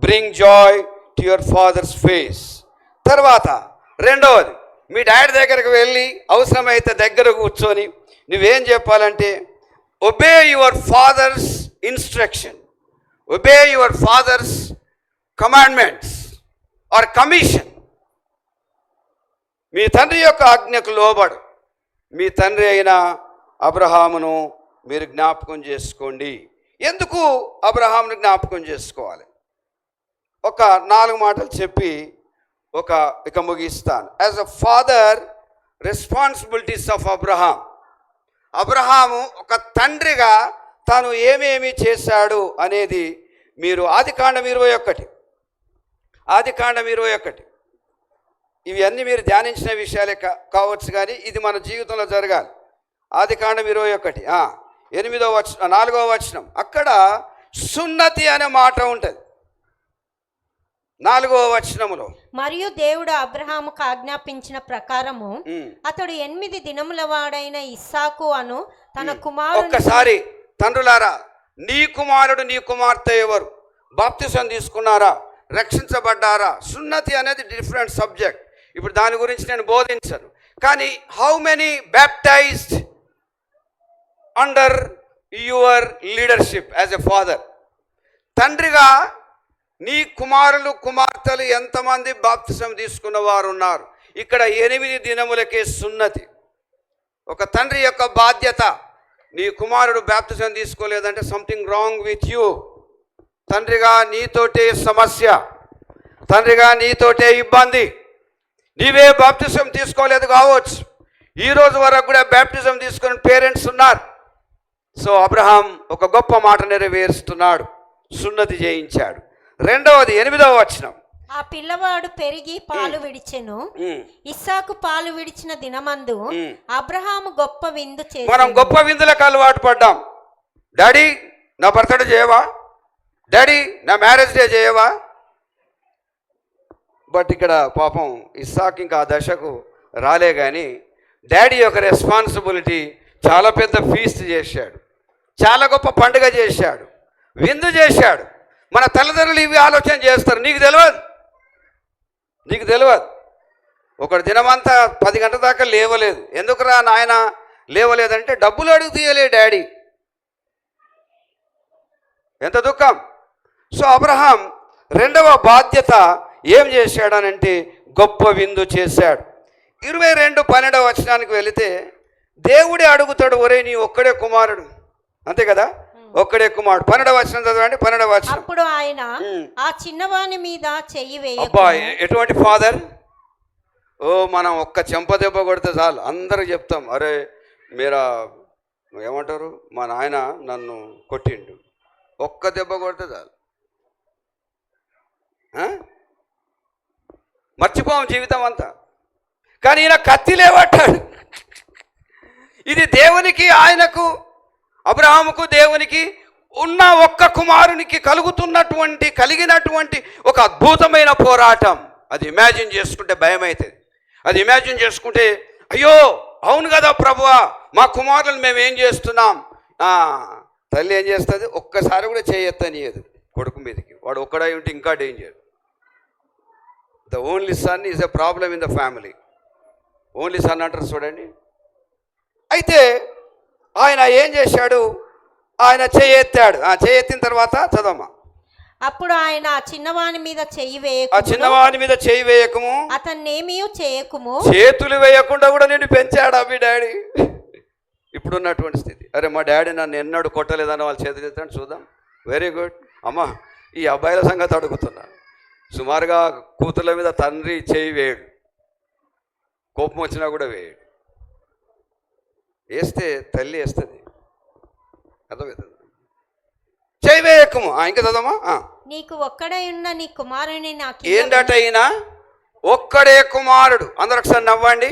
bring joy to your father's face. తర్వాత రెండవది, మీ డాడీ దగ్గరకు వెళ్ళి అవసరమైతే దగ్గర కూర్చొని నువ్వేం చెప్పాలంటే obey your father's instruction, obey your father's commandments or commission. మీ తండ్రి యొక్క ఆజ్ఞకు లోబడు. మీ తండ్రి అయిన అబ్రహామును మీరు జ్ఞాపకం చేసుకోండి. ఎందుకు అబ్రహామును జ్ఞాపకం చేసుకోవాలి? ఒక 4 మాటలు చెప్పి ఇక ముగిస్తాను. As a father, responsibilities of Abraham. Abraham ఒక తండ్రిగా తాను ఏమేమి చేశాడు అనేది మీరు ఆదికాండం 21 ఇవి అన్నీ మీరు ధ్యానించిన విషయాలే కావచ్చు, కానీ ఇది మన జీవితంలో జరగాలి. ఆదికాండం 21 4వ వచనం, అక్కడ సున్నతి అనే మాట ఉంటుంది. 4వ వచనములో, మరియు దేవుడు అబ్రహాముకు ఆజ్ఞాపించిన ప్రకారము అతడు 8 దినముల వాడైన ఇస్సాకు అను తన కుమారుడు. ఒక్కసారి తండ్రులారా, నీ కుమారుడు నీ కుమార్తె ఎవరు? బాప్తిసం తీసుకున్నారా? రక్షించబడ్డారా? సున్నతి అనేది డిఫరెంట్ సబ్జెక్ట్. ఇప్పుడు దాని గురించి నేను బోధించను. కానీ how many baptised under your leadership as a father? తండ్రిగా నీ కుమారులు కుమార్తెలు ఎంతమంది బాప్తిసం తీసుకున్న వారు ఉన్నారు? ఇక్కడ 8 దినములకే సున్నతి. ఒక తండ్రి యొక్క బాధ్యత. నీ కుమారుడు బాప్తిసం తీసుకోలేదంటే సంథింగ్ రాంగ్ విత్ యూ. తండ్రిగా నీతోటే సమస్య, తండ్రిగా నీతోటే ఇబ్బంది. నీవే బాప్తిసం తీసుకోలేదు కావచ్చు, ఈరోజు వరకు కూడా బాప్తిజం తీసుకున్న పేరెంట్స్ ఉన్నారు. సో అబ్రహాం ఒక గొప్ప మాట నెరవేరుస్తున్నాడు, సున్నతి చేయించాడు. రెండవది 8వ వచనం, ఆ పిల్లవాడు పెరిగి పాలు విడిచెను. ఇస్సాకు పాలు విడిచిన దినమందు అబ్రహాము గొప్ప విందు చేసి. మనం గొప్ప విందులకు అలవాటు పడ్డాం. డాడీ నా బర్త్డే చేయవా? డాడీ నా మ్యారేజ్ డే చేయవా? బట్ ఇక్కడ పాపం ఇస్సాకు ఇంకా ఆ దశకు రాలే. కానీ డాడీ యొక్క రెస్పాన్సిబిలిటీ చాలా పెద్ద ఫీస్ట్ చేశాడు, చాలా గొప్ప పండుగ చేశాడు, విందు చేశాడు. మన తల్లిదండ్రులు ఇవి ఆలోచన చేస్తారు. నీకు తెలియదు. ఒకటి దినమంతా 10 గంటల దాకా లేవలేదు. ఎందుకురా నాయన లేవలేదంటే డబ్బులు అడుగు తీయలే డాడీ. ఎంత దుఃఖం. సో అబ్రహాం రెండవ బాధ్యత ఏం చేశాడనంటే గొప్ప విందు చేశాడు. 22:12 వచనానికి వెళితే దేవుడే అడుగుతాడు, ఒరే నీ ఒక్కడే కుమారుడు, అంతే కదా, ఒక్కడే కుమారుడు. 12వ వచనం చదవండి. 12వ వచనం, అప్పుడు ఆయన ఆ చిన్నవాని మీద చెయ్యి వేయ. అబ్బా, ఎటువంటి ఫాదర్! మనం ఒక్క చెంప దెబ్బ కొడితే చాలు అందరూ చెప్తాం, అరే మీరా ఏమంటారు, మా నాయన నన్ను కొట్టిండు, ఒక్క దెబ్బ కొడితే చాలు. మర్చిపోం జీవితం అంతా. కానీ ఈయన కత్తి లేవట్టాడు. ఇది దేవునికి, ఆయనకు, అబ్రహాముకు దేవునికి ఉన్న ఒక్క కుమారునికి కలిగినటువంటి ఒక అద్భుతమైన పోరాటం. అది ఇమాజిన్ చేసుకుంటే భయం అవుతుంది. అది ఇమాజిన్ చేసుకుంటే అయ్యో అవును కదా ప్రభువా, మా కుమారులను మేము ఏం చేస్తున్నాం. తల్లి ఏం చేస్తుంది, ఒక్కసారి కూడా చేయొత్తనియదు కొడుకు మీదకి. వాడు ఒక్కడై ఉంటే ఇంకా danger. The only sun is a problem in the family. Only sun అంటారు చూడండి. అయితే ఆయన ఏం చేశాడు, ఆయన చేయెత్తాడు. చేయెత్తిన తర్వాత చదవమ్మా. అప్పుడు ఆయన ఆ చిన్నవాని మీద చెయ్యి వేయకము అతన్నేమీ చేయకుము, చేతులు వేయకుండా కూడా నేను పెంచాడు మీ డాడీ. ఇప్పుడున్నటువంటి స్థితి, అరే మా డాడీ నన్ను ఎన్నడూ కొట్టలేదని వాళ్ళు చేతులు ఎత్తాడు. చూద్దాం. Very good. అమ్మా ఈ అబ్బాయిల సంగతి అడుగుతున్నా. సుమారుగా కూతుర్ల మీద తండ్రి చేయి వేయడు, కోపం వచ్చినా కూడా వేయడు. వేస్తే తల్లి వేస్తుంది. అర్థమవుతుంది. చేయి వేయకము. ఇంకా చదవమ్మా. నీకు ఒక్కడై ఉన్న నీ కుమారుని నాకు ఏంటట అయినా ఒక్కడే కుమారుడు. అందరు ఒకసారి నవ్వండి.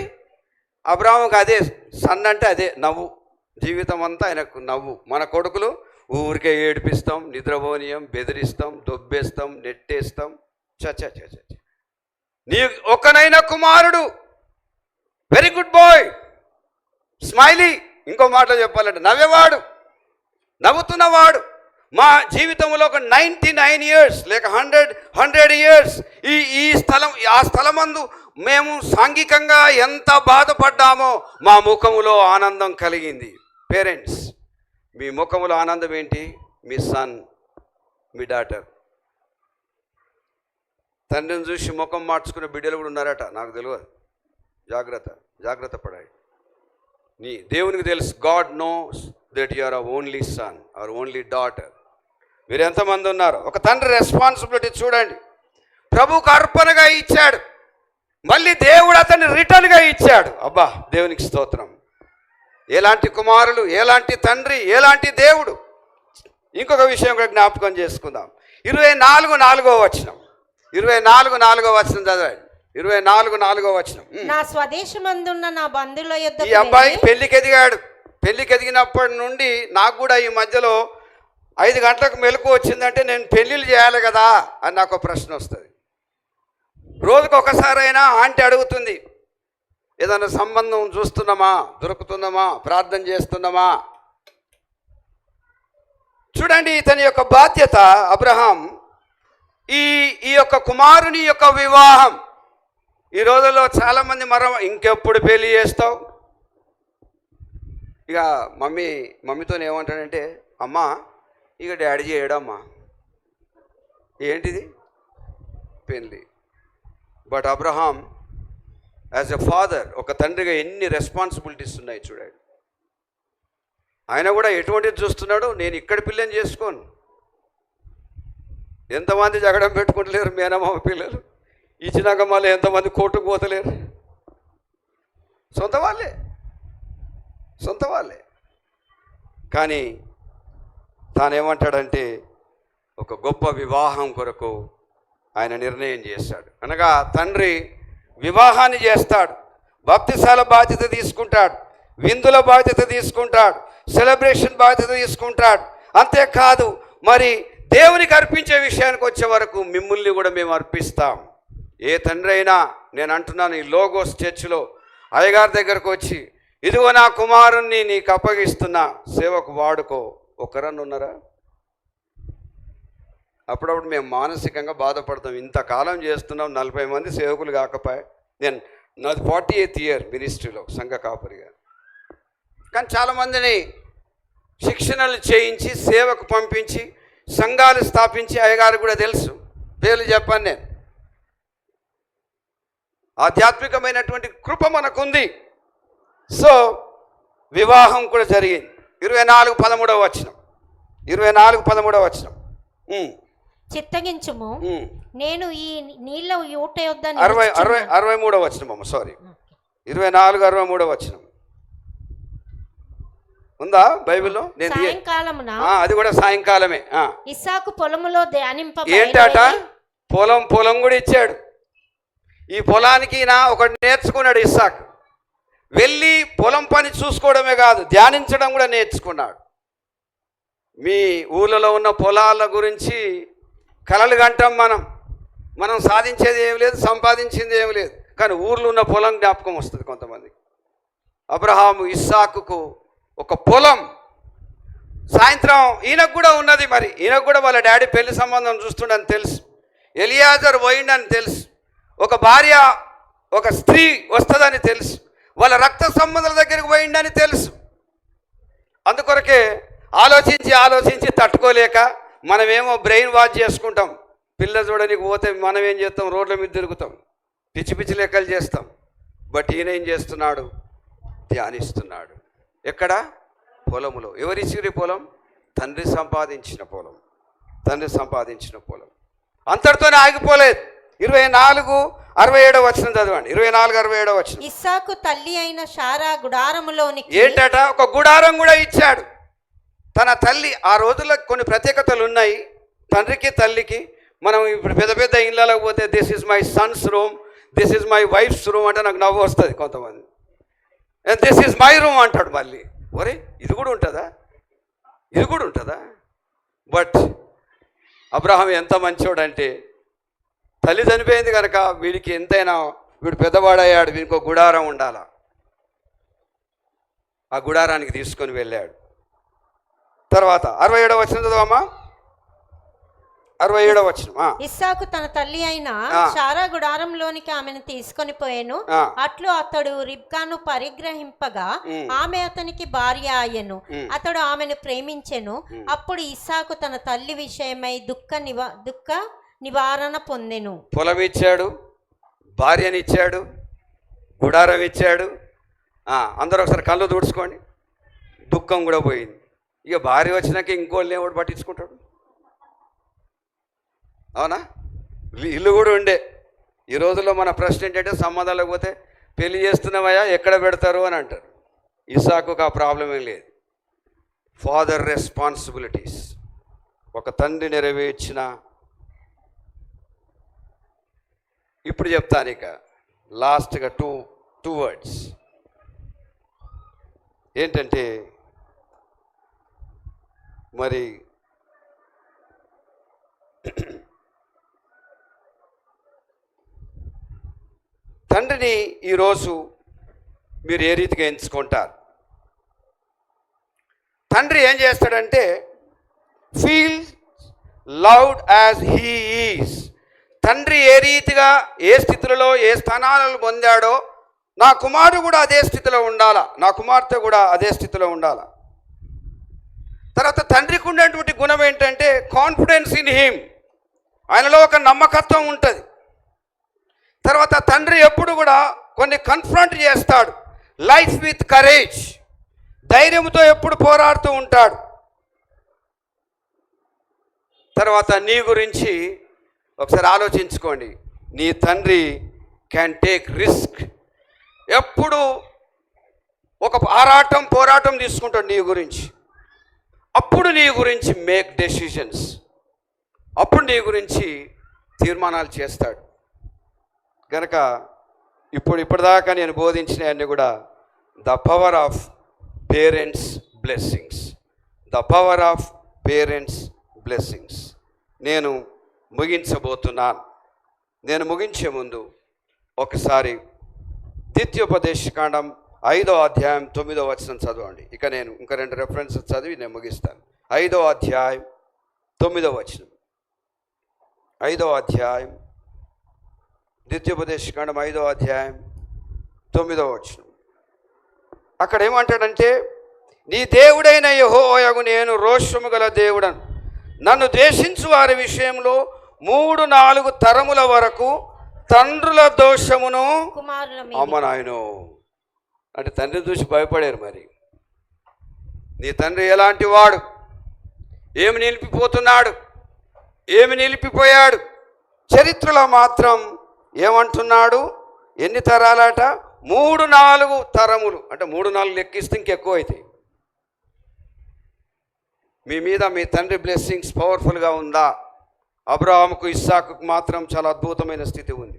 అబ్రాహాముకు అదే సన్ అంటే అదే నవ్వు. జీవితం అంతా ఆయనకు నవ్వు. మన కొడుకులు ఊరికే ఏడిపిస్తాం, నిద్రపోనీయం, బెదిరిస్తాం, దొబ్బేస్తాం, నెట్టేస్తాం. చ నీ ఒక్కనైనా కుమారుడు, వెరీ గుడ్ బాయ్, స్మైలీ. ఇంకో మాటలో చెప్పాలంటే నవ్వేవాడు, నవ్వుతున్నవాడు. మా జీవితంలో ఒక 99 years లేక 100 years ఆ స్థలమందు మేము సాంఘికంగా ఎంత బాధపడ్డామో మా ముఖములో ఆనందం కలిగింది. పేరెంట్స్, మీ ముఖములో ఆనందం ఏంటి? మీ సన్, మీ డాటర్. తండ్రిని చూసి ముఖం మార్చుకునే బిడ్డలు కూడా ఉన్నారట, నాకు తెలియదు. జాగ్రత్త పడాలి. నీ దేవునికి తెలుసు. God knows that you are a only son or only daughter. మీరు ఎంతమంది ఉన్నారు? ఒక తండ్రి రెస్పాన్సిబిలిటీ చూడండి. ప్రభువుకు అర్పణగా ఇచ్చాడు, మళ్ళీ దేవుడు అతన్ని రిటర్న్గా ఇచ్చాడు. అబ్బా దేవునికి స్తోత్రం. ఎలాంటి కుమారులు, ఎలాంటి తండ్రి, ఎలాంటి దేవుడు. ఇంకొక విషయం కూడా జ్ఞాపకం చేసుకుందాం. 24:4 వచనం. 24:4 వచనం చదవండి. 24:4 వచనం. నా స్వదేశమందున్న నా బంధువుల యొద్దకు ఈ అబ్బాయి పెళ్లికి ఎదిగినప్పటి నుండి నాకు కూడా ఈ మధ్యలో 5 గంటలకు మెలకు వచ్చిందంటే నేను పెళ్ళిళ్ళు చేయాలి కదా అని నాకు ఒక ప్రశ్న వస్తుంది. రోజుకు ఒకసారైనా ఆంటీ అడుగుతుంది, ఏదైనా సంబంధం చూస్తున్నామా, దొరుకుతున్నామా, ప్రార్థన చేస్తున్నామా. చూడండి, ఇతని యొక్క బాధ్యత అబ్రహాం ఈ యొక్క కుమారుని యొక్క వివాహం. ఈ రోజుల్లో చాలామంది ఇంకెప్పుడు పెళ్లి చేస్తావు. ఇక మమ్మీతో ఏమంటాడంటే, అమ్మా ఇక డాడీ చేయడమ్మా, ఏంటిది పెళ్ళి. But Abraham as a father, ఒక తండ్రిగా ఎన్ని రెస్పాన్సిబిలిటీస్ ఉన్నాయి చూడండి. ఆయన కూడా ఎటువంటిది చూస్తున్నాడు, నేను ఇక్కడ పిల్లని చేసుకోను. ఎంతమంది జగడం పెట్టుకుంటలేరు మేనమామ పిల్లలు. ఇచ్చినాక మళ్ళీ ఎంతమంది కోర్టుకు పోతలేరు. సొంత వాళ్ళే. కానీ తానేమంటాడంటే ఒక గొప్ప వివాహం కొరకు ఆయన నిర్ణయం చేశాడు. అనగా తండ్రి వివాహాన్ని చేస్తాడు, బాప్తిసాల బాధ్యత తీసుకుంటాడు, విందుల బాధ్యత తీసుకుంటాడు, సెలబ్రేషన్ బాధ్యత తీసుకుంటాడు. అంతేకాదు, మరి దేవునికి అర్పించే విషయానికి వచ్చే వరకు మిమ్మల్ని కూడా మేము అర్పిస్తాం. ఏ తండ్రి అయినా, నేను అంటున్నాను, ఈ లోగోస్ చర్చిలో అయ్యగారి దగ్గరకు వచ్చి, ఇదిగో నా కుమారుణ్ణి నీకు అప్పగిస్తున్నా, సేవకు వాడుకో, ఒకరన్నా ఉన్నారా? అప్పుడప్పుడు మేము మానసికంగా బాధపడతాం. ఇంతకాలం చేస్తున్నాం, 40 మంది సేవకులు కాకపోయా. నాది 48th year మినిస్ట్రీలో సంఘ కాపరిగా. కానీ చాలామందిని శిక్షణలు చేయించి సేవకు పంపించి సంఘాలు స్థాపించి అయ్యగారు కూడా తెలుసు, పేర్లు చెప్పాను నేను. ఆధ్యాత్మికమైనటువంటి కృప మనకుంది. సో వివాహం కూడా జరిగింది. 24:13 వచనం. చిత్తగించుము, నేను ఈ నీళ్ళ ఊట యొద్ద 63వ వచనం సారీ 24-63 వచనం ఉందా బైబిల్లో? సాయంకాలమున అది కూడా సాయంకాలమే. ఇస్సాకు పొలములో ఏంటట? పొలం కూడా ఇచ్చాడు. ఈ పొలానికి ఒకటి నేర్చుకున్నాడు ఇస్సాకు. వెళ్ళి పొలం పని చూసుకోవడమే కాదు, ధ్యానించడం కూడా నేర్చుకున్నాడు. మీ ఊళ్ళలో ఉన్న పొలాల గురించి కలలు కంటాం. మనం సాధించేది ఏమి లేదు, సంపాదించింది ఏమి లేదు, కానీ ఊర్లో ఉన్న పొలం జ్ఞాపకం వస్తుంది కొంతమందికి. అబ్రహాము ఇస్సాకుకు ఒక పొలం. సాయంత్రం ఈయనకు కూడా ఉన్నది. మరి ఈయనకు కూడా వాళ్ళ డాడీ పెళ్లి సంబంధం చూస్తుండని తెలుసు. ఎలియాజర్ పోయిండని తెలుసు. ఒక భార్య, ఒక స్త్రీ వస్తుందని తెలుసు. వాళ్ళ రక్త సంబంధాల దగ్గరికి పోయిండని తెలుసు. అందుకొరకే ఆలోచించి తట్టుకోలేక మనమేమో బ్రెయిన్ వాష్ చేసుకుంటాం. పిల్ల చూడడానికి పోతే మనం ఏం చేస్తాం? రోడ్ల మీద తిరుగుతాం, పిచ్చి లెక్కలు చేస్తాం. బట్ ఈయన ఏం చేస్తున్నాడు? ధ్యానిస్తున్నాడు. ఎక్కడ? పొలములో. ఎవరిచ్చిరి పొలం? తండ్రి సంపాదించిన పొలం. అంతటితోనే ఆగిపోలేదు. 24-67 వచనం చదవండి. 24-67 వచనం. ఇస్సాకు తల్లి అయిన శారా గుడారములోనికి ఏంటట? ఒక గుడారం కూడా ఇచ్చాడు. తన తల్లి, ఆ రోజుల్లో కొన్ని ప్రత్యేకతలు ఉన్నాయి తండ్రికి తల్లికి. మనం ఇప్పుడు పెద్ద ఇళ్ళలోకి పోతే this is my Sons room, this is my wife's room అంటే నాకు నవ్వు వస్తుంది. కొంతమంది దిస్ ఈజ్ మై రూమ్ అంటాడు. మళ్ళీ ఒరే ఇది కూడా ఉంటుందా? బట్ అబ్రహాం ఎంత మంచోడు అంటే, తల్లి చనిపోయింది కనుక వీడికి ఎంతైనా, వీడు పెద్దవాడయ్యాడు, వీడికి ఒక గుడారం ఉండాల. ఆ గుడారానికి తీసుకొని వెళ్ళాడు. తర్వాత 67వ వచనం చదవమ్మా. 67వ వచనం. ఇస్సాకు తన తల్లి అయిన శారా గుడారంలోనికి ఆమెను తీసుకొని పోయాను. అట్లు అతడు రిబ్కాను పరిగ్రహింపగా ఆమె అతనికి భార్య అయ్యను. అతడు ఆమెను ప్రేమించెను. అప్పుడు ఇస్సాకు తన తల్లి విషయమై దుఃఖ నివారణ పొందెను. పొలం ఇచ్చాడు, భార్యనిచ్చాడు, గుడారం ఇచ్చాడు. అందరూ ఒకసారి కళ్ళు తుడుచుకోండి. దుఃఖం కూడా పోయింది. ఇక భార్య వచ్చినాక ఇంకోళ్ళు ఎవడు పట్టించుకుంటాడు? అవునా? ఇల్లు కూడా ఉండే. ఈ రోజుల్లో మన ప్రశ్న ఏంటంటే, సంబంధాలకు పోతే పెళ్లి చేస్తున్నావయ్యా ఎక్కడ పెడతారు అని అంటారు. ఇస్సాకు ఆ ప్రాబ్లం ఏం లేదు. ఫాదర్ రెస్పాన్సిబిలిటీస్ ఒక తండ్రి నెరవేర్చిన. ఇప్పుడు చెప్తాను ఇక లాస్ట్గా టూ వర్డ్స్ ఏంటంటే, మరి తండ్రిని ఈరోజు మీరు ఏ రీతిగా ఎంచుకుంటారు? తండ్రి ఏం చేస్తాడంటే, feel loved as he is. తండ్రి ఏ రీతిగా, ఏ స్థితిలో, ఏ స్థానాలను పొందాడో నా కుమారుడు కూడా అదే స్థితిలో ఉండాలా, నా కుమార్తె కూడా అదే స్థితిలో ఉండాలా. తర్వాత తండ్రికి ఉన్నటువంటి గుణం ఏంటంటే కాన్ఫిడెన్స్ ఇన్ హిమ్. ఆయనలో ఒక నమ్మకత్వం ఉంటుంది. తర్వాత తండ్రి ఎప్పుడు కూడా కొన్ని కన్ఫ్రంట్ చేస్తాడు. లైఫ్ విత్ కరేజ్, ధైర్యంతో ఎప్పుడు పోరాడుతూ ఉంటాడు. తర్వాత నీ గురించి ఒకసారి ఆలోచించుకోండి. నీ తండ్రి క్యాన్ టేక్ రిస్క్. ఎప్పుడు ఒక పోరాటం తీసుకుంటాడు నీ గురించి. అప్పుడు నీ గురించి మేక్ డెసిషన్స్, అప్పుడు నీ గురించి తీర్మానాలు చేస్తాడు. కనుక ఇప్పటిదాకా నేను బోధించినవన్నీ కూడా the power of parents blessings, the power of parents blessings. నేను ముగించబోతున్నాను. నేను ముగించే ముందు ఒకసారి ద్వితీయోపదేశకాండం 5వ అధ్యాయం 9వ వచనం చదవండి. ఇక నేను ఇంకా 2 రెఫరెన్సెస్ చదివి నేను ముగిస్తాను. 5వ అధ్యాయం 9వ వచనం. 5వ అధ్యాయం ద్వితీయోపదేశకాండం 5వ అధ్యాయం 9వ వచనం. అక్కడ ఏమంటాడంటే, నీ దేవుడైన యెహోవాయగు నేను రోషము గల దేవుడను, నన్ను ద్వేషించు వారి విషయంలో 3-4 తరముల వరకు తండ్రుల దోషమును అమ్మ నాయనో అంటే తండ్రి చూసి భయపడారు. మరి నీ తండ్రి ఎలాంటి వాడు, ఏమి నిలిపిపోతున్నాడు, ఏమి నిలిపిపోయాడు, చరిత్రలో మాత్రం ఏమంటున్నాడు? ఎన్ని తరాలట? 3-4 తరములు. అంటే 3-4 లెక్కిస్తే ఇంకెక్కువ అవుతాయి. మీ మీద మీ తండ్రి బ్లెస్సింగ్స్ పవర్ఫుల్గా ఉందా? అబ్రహాముకు ఇస్సాకుకు మాత్రం చాలా అద్భుతమైన స్థితి ఉంది.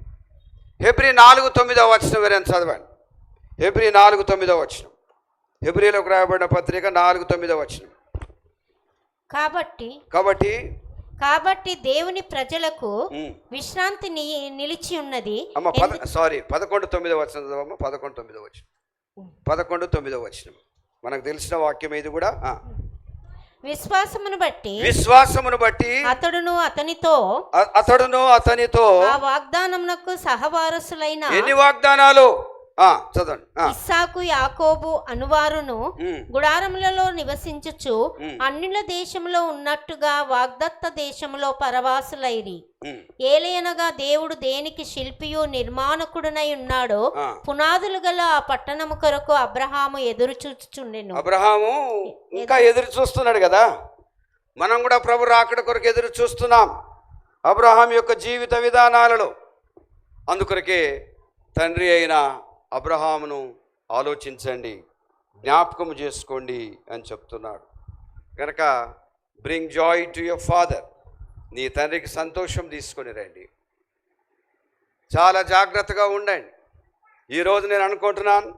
హెబ్రీ 4:9 వేరే చదవండి. హెబ్రీ 4:9. హెబ్రీలోకి రాయబడిన పత్రిక 4:9. కాబట్టి దేవుని ప్రజలకు విశ్రాంతి నిలిచి ఉన్నది. 11:9 చదవమ్మ. 11:9 మనకు తెలిసిన వాక్యం ఇది కూడా. విశ్వాసమును బట్టి అతడును అతనితో ఆ వాగ్దానమునకు సహవారసులైన. ఎన్ని వాగ్దానాలు? చదవండి. ఇస్సాకు యాకోబు అనువారును గుడారములలో నివసించుచు అన్యుల దేశంలో ఉన్నట్టుగా వాగ్దత్త దేశంలో పరవాసులైరి. ఏలయనగా దేవుడు దేనికి శిల్పియు నిర్మాణకుడునై ఉన్నాడో పునాదులు గల ఆ పట్టణము కొరకు అబ్రహాము ఎదురు చూచుచుండెను. అబ్రహాము ఇంకా ఎదురు చూస్తున్నాడు కదా. మనం కూడా ప్రభు రాకడ కొరకు ఎదురు చూస్తున్నాం అబ్రహాం యొక్క జీవిత విధానాలలో. అందుకొరకే తండ్రి అయిన అబ్రహామును ఆలోచించండి, జ్ఞాపకం చేసుకోండి అని చెప్తున్నాడు. కనుక bring joy to your father. నీ తండ్రికి సంతోషం తీసుకొని రండి. చాలా జాగ్రత్తగా ఉండండి. ఈరోజు నేను అనుకుంటున్నాను,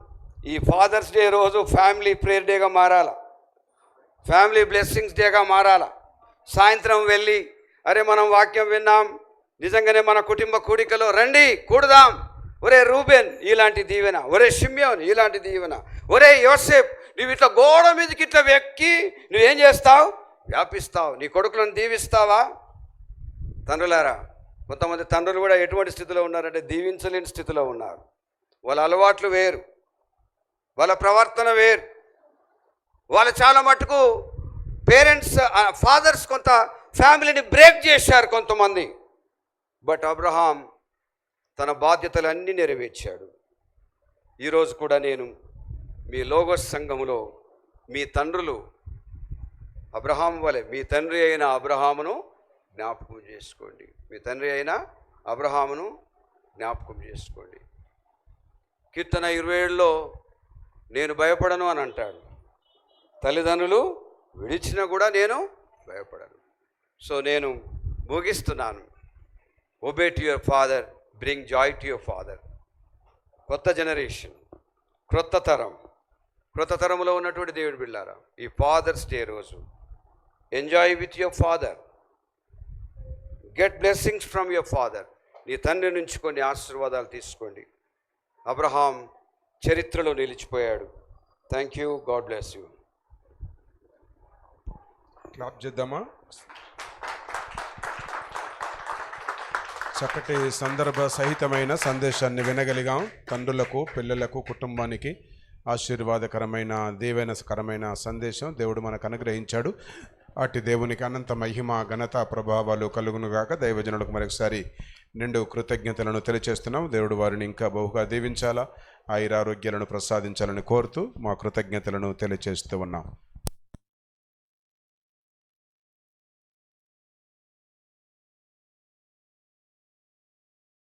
ఈ ఫాదర్స్ డే రోజు ఫ్యామిలీ ప్రేయర్ డేగా మారాల, ఫ్యామిలీ బ్లెస్సింగ్స్ డేగా మారాల. సాయంత్రం వెళ్ళి అరే మనం వాక్యం విన్నాం, నిజంగానే మన కుటుంబ కూడికలో రండి కూడదాం. ఒరే రూబెన్ ఇలాంటి దీవెన, ఒరే షిమ్యోన్ ఇలాంటి దీవెన, ఒరే యోసేఫ్ నువ్వు ఇట్లా గోడ మీదకి ఇట్లా వెక్కి నువ్వేం చేస్తావు? వ్యాపిస్తావు. నీ కొడుకులను దీవిస్తావా? తండ్రులారా, కొంతమంది తండ్రులు కూడా ఎటువంటి స్థితిలో ఉన్నారంటే దీవించలేని స్థితిలో ఉన్నారు. వాళ్ళ అలవాట్లు వేరు, వాళ్ళ ప్రవర్తన వేరు. వాళ్ళు చాలా మటుకు పేరెంట్స్ ఫాదర్స్ కొంత ఫ్యామిలీని బ్రేక్ చేశారు కొంతమంది. బట్ అబ్రహాం తన బాధ్యతలన్నీ నెరవేర్చాడు. ఈరోజు కూడా నేను మీ లోగోస్ సంఘములో మీ తండ్రులు అబ్రహాం వలె మీ తండ్రి అయిన అబ్రహామును జ్ఞాపకం చేసుకోండి. మీ తండ్రి అయిన అబ్రహామును జ్ఞాపకం చేసుకోండి. కీర్తన 27లో నేను భయపడను అని అంటాడు. తల్లిదండ్రులు విడిచినా కూడా నేను భయపడను. సో నేను ముగిస్తున్నాను. Obey to your father, bring joy to your father. కొత్త జనరేషన్, క్రొత్త తరంలో ఉన్నటువంటి దేవుని బిడ్డలారా, ఈ ఫాదర్స్ డే రోజు enjoy with your father, get blessings from your father. నీ తండ్రి నుంచి కొన్ని ఆశీర్వాదాలు తీసుకోండి. అబ్రహాం చరిత్రలో నిలిచిపోయాడు. Thank you. God bless you. Clap చేద్దామా? చక్కటి సందర్భ సహితమైన సందేశాన్ని వినగలిగాం. తండ్రులకు, పిల్లలకు, కుటుంబానికి ఆశీర్వాదకరమైన దీవెనకరమైన సందేశం దేవుడు మనకు అనుగ్రహించాడు. అటు దేవునికి అనంత మహిమ, ఘనత, ప్రభావాలు కలుగునుగాక. దైవజనులకు మరొకసారి నిండు కృతజ్ఞతలను తెలియజేస్తున్నాం. దేవుడు వారిని ఇంకా బహుగా దీవించాలా, ఆయురారోగ్యాలను ప్రసాదించాలని కోరుతూ మా కృతజ్ఞతలను తెలియజేస్తూ ఉన్నాం.